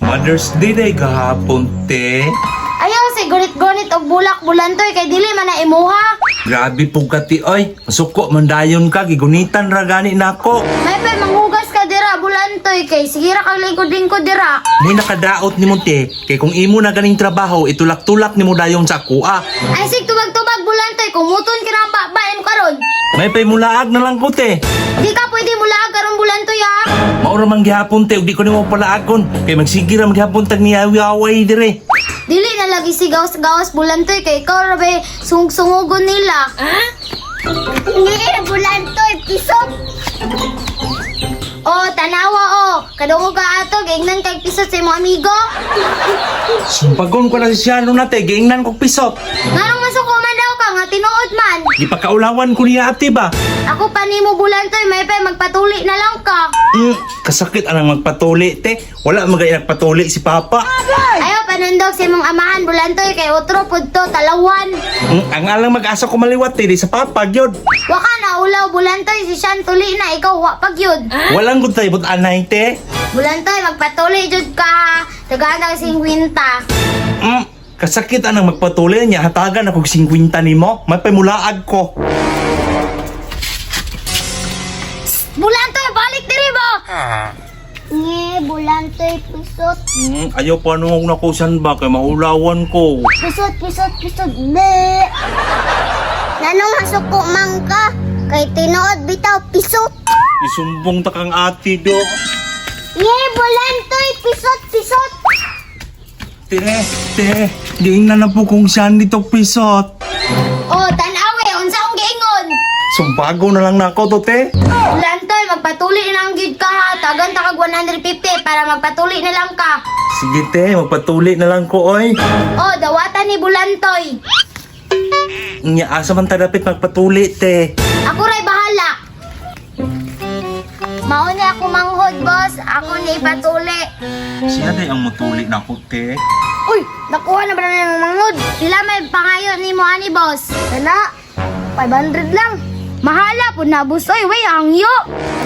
Mother's Day day gahapon, te. Ayaw si gunit-gunit og bulak-bulantoy kay dili man na imuha. Grabe po ka, ti, oy. Masuko, mandayon ka, gigunitan ra gani nako. May pa manghugas ka dira bulantoy kay sige ra kang lingkod-lingkod dira. May nakadaot ni mo, te. Kay kung imo na ganing trabaho, itulak-tulak ni mo dayon sa kuha. Ay sig tubag-tubag bulantoy kumuton ka nang babaem karon. May pay mulaag na lang ko, te. Di ka pwede mulaag karon bulantoy ha. Maura man gihapon, te. Di ko ni mo palaagon. Kay magsigir ang gihapon tag niyawi-away dire. Dili na lagi sigaws-gawas bulantoy kay ikaw ra ba sung-sungugon nila. Hindi bulantoy pisot. Oh, tanawa oh. Kadungo ka ato gignan kay pisot sa imong amigo. Sumpagon ko na si Siano na, te. Giingnan kong pisot. Ngarong masuko man daw ka nga tinuod man. Di pa kaulawan ko niya, ate ba? Ako pa nimo bulantoy may pa magpatuli na lang ka. Kasakit anang magpatuli, te. Wala magay nagpatuli si Papa. Ayaw panandog sa imong amahan bulantoy kay utro pud to talawan. Ang alang mag-asa ko maliwat, te. Di sa Papa, gyud. Wa ka na ulaw bulantoy si Shan tuli na ikaw wa pagyud. Walang good tayo, but anay, te. Bulantoy magpatuli jud ka. Tagaan ang 50. Kasakit anang magpatuli niya. Hatagan ako 50 ni mo. May pamulaag ko. Bulantoy balik diri ba? Bulantoy pisot. Ayaw pa nung nakusan ba? Kay maulawan ko. Pisot. Be. Nanong masuko man ka? Kay tinuod bitaw pisot. Isumbong takang ati do. Bulantoy pisot. Te. Giingnan na po kung saan dito pisot. Oh, tanawe unsa ang giingon? Sumbago na lang na ako to, te. Bulantoy magpatuli na ang gid ka ha. Tagan ta kag 150 para magpatuli na lang ka. Sige, te. Magpatuli na lang ko, oy. Oh, dawatan ni Bulantoy. Nya, asa man tadapit magpatuli, te. Ako ray bahala. Mauni ako manghod, boss. Ako ni ipatuli. Siya day ang mutuli na ako, te. Uy, nakuha na ba na yung manghod? Sila may pangayo ni mo ani, boss. Wala. 500 lang. Mahala po na, boss. Oy, way, angyo.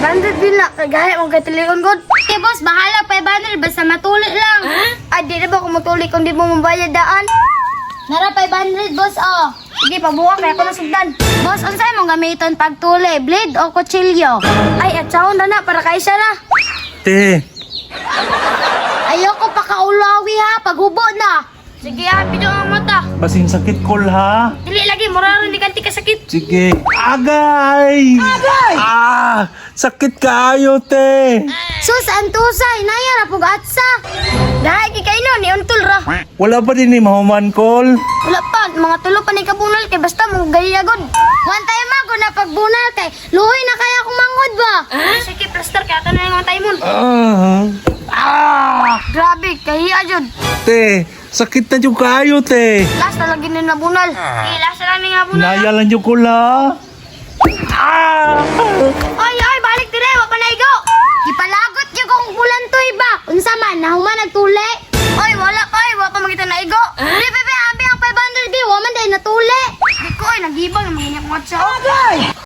500 din na. Kagaya mong katiligon, god. Okay, boss, bahala. 500. Basta matuli lang. Ay, di na ba kung matuli kung di mo mabayad daan? Nara 500, boss, oh. Sige, pabuka kaya ako nasugdan. Boss, unsay mong gamiton pagtuli? Blade o kutsilyo? Ay, at sahon na para kaisa na. Te. Ayoko pa kaulawi ha, paghubo na. Sige ha, pidyo ang mata. Basing sakit ko, ha? Dili lagi, muraro hindi kanti kasakit. Sige. Agay! Sakit kaayo, te. Sus, antusay, nayara pug atsa. Dahil kikay no, ni untol ra. Wala pa din ni mahuman, kol. Wala pa, mga tulo pa ni kabunal kay basta mong gayagod. One time ako na pagbunal kay luhoy na kaya akong manghod ba? Sige, plaster kaya ka na yung tay mo. Grabe, kahiya jud. Te, sakit na yung kaayo, te. Last na lagi ni nabunal. Last na lang nga bunal. Nayalan yung kula. Ay, balik dire, wa pa naigo. Ipalagot yung kong bulantoy ba? Unsa man, nahuman nagtuli. Oy, wala pa, wa pa makita naigo. Di, bebe, ambi ang 500 bi, wa man dahil natuli. Di ko, nagibang, namanginyak mo sa. Okay!